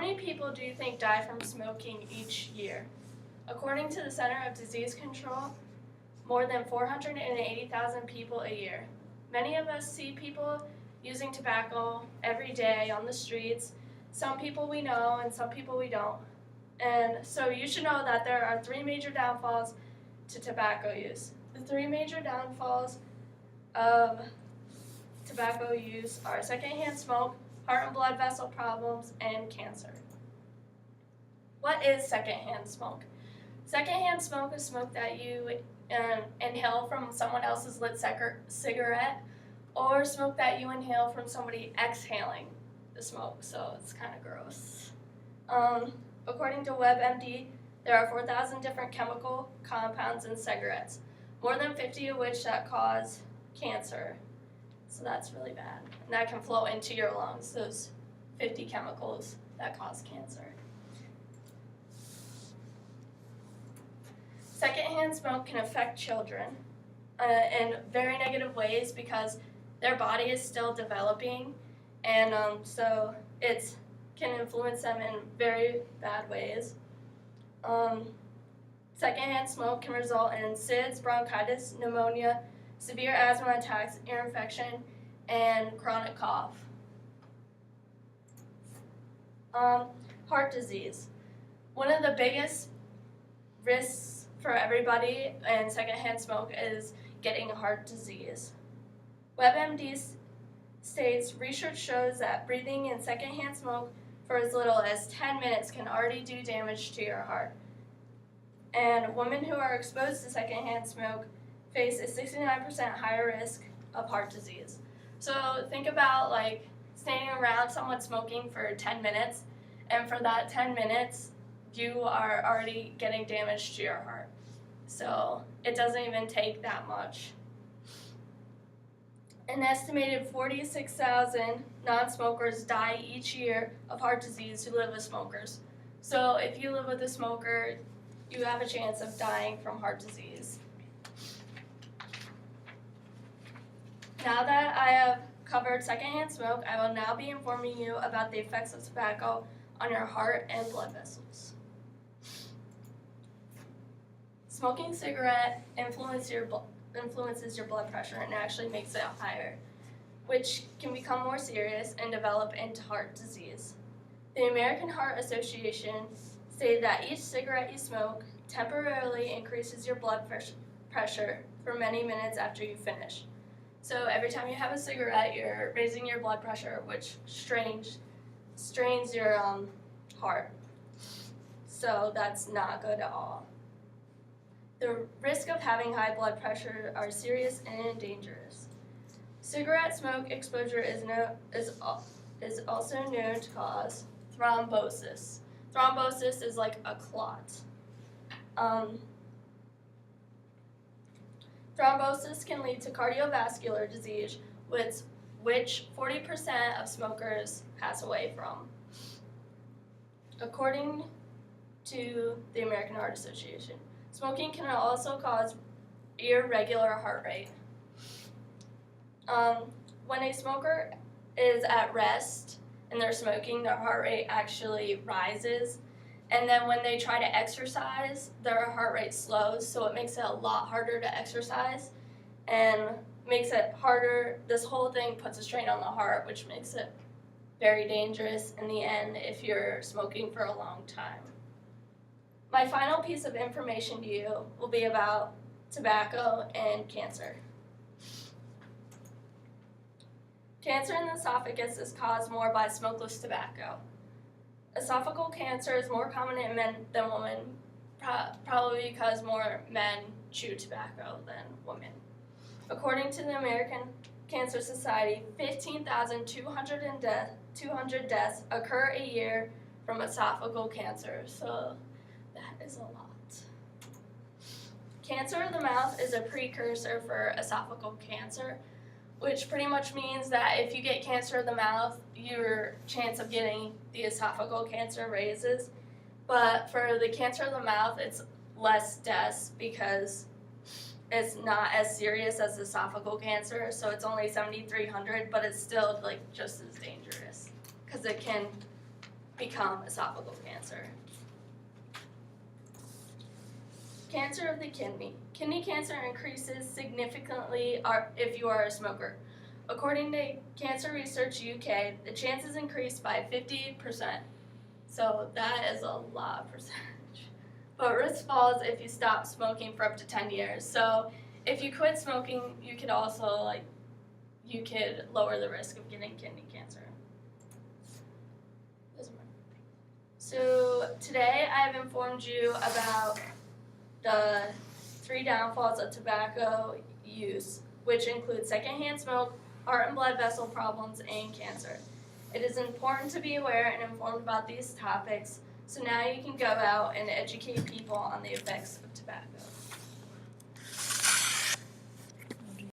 many people do you think die from smoking each year? According to the Center of Disease Control, more than 480,000 people a year. Many of us see people using tobacco every day on the streets. Some people we know and some people we don't. And so you should know that there are 3 major downfalls to tobacco use. The 3 major downfalls of tobacco use are secondhand smoke, heart and blood vessel problems, and cancer. What is secondhand smoke? Secondhand smoke is smoke that you inhale from someone else's lit cigarette, or smoke that you inhale from somebody exhaling the smoke, so it's kind of gross. According to WebMD, there are 4,000 different chemical compounds in cigarettes, more than 50 of which that cause cancer. So that's really bad. And that can flow into your lungs, those 50 chemicals that cause cancer. Secondhand smoke can affect children in very negative ways because their body is still developing, and so it can influence them in very bad ways. Secondhand smoke can result in SIDS, bronchitis, pneumonia, severe asthma attacks, ear infection, and chronic cough. Heart disease. One of the biggest risks for everybody in secondhand smoke is getting heart disease. WebMD states research shows that breathing in secondhand smoke for as little as 10 minutes can already do damage to your heart. And women who are exposed to secondhand smoke face a 69% higher risk of heart disease. So think about like standing around someone smoking for 10 minutes, and for that 10 minutes, you are already getting damage to your heart. So it doesn't even take that much. An estimated 46,000 non-smokers die each year of heart disease who live with smokers. So if you live with a smoker, you have a chance of dying from heart disease. Now that I have covered secondhand smoke, I will now be informing you about the effects of tobacco on your heart and blood vessels. Smoking cigarette influences your blood pressure and actually makes it higher, which can become more serious and develop into heart disease. The American Heart Association stated that each cigarette you smoke temporarily increases your blood pressure for many minutes after you finish. So every time you have a cigarette, you're raising your blood pressure, which strains your heart. So that's not good at all. The risk of having high blood pressure are serious and dangerous. Cigarette smoke exposure is also known to cause thrombosis. Thrombosis is like a clot. Thrombosis can lead to cardiovascular disease, which 40% of smokers pass away from, according to the American Heart Association. Smoking can also cause irregular heart rate. When a smoker is at rest and they're smoking, their heart rate actually rises. And then when they try to exercise, their heart rate slows, so it makes it a lot harder to exercise and makes it harder. This whole thing puts a strain on the heart, which makes it very dangerous in the end if you're smoking for a long time. My final piece of information to you will be about tobacco and cancer. Cancer in the esophagus is caused more by smokeless tobacco. Esophageal cancer is more common in men than women, probably because more men chew tobacco than women. According to the American Cancer Society, 15,200 deaths occur a year from esophageal cancer, so that is a lot. Cancer of the mouth is a precursor for esophageal cancer, which pretty much means that if you get cancer of the mouth, your chance of getting the esophageal cancer raises. But for the cancer of the mouth, it's less deaths because it's not as serious as esophageal cancer, so it's only 7,300, but it's still like just as dangerous because it can become esophageal cancer. Cancer of the kidney. Kidney cancer increases significantly if you are a smoker. According to Cancer Research UK, the chances increased by 50%. So that is a lot of percentage. But risk falls if you stop smoking for up to 10 years. So if you quit smoking, you could also you could lower the risk of getting kidney cancer. So today I have informed you about the 3 downfalls of tobacco use, which include secondhand smoke, heart and blood vessel problems, and cancer. It is important to be aware and informed about these topics, so now you can go out and educate people on the effects of tobacco.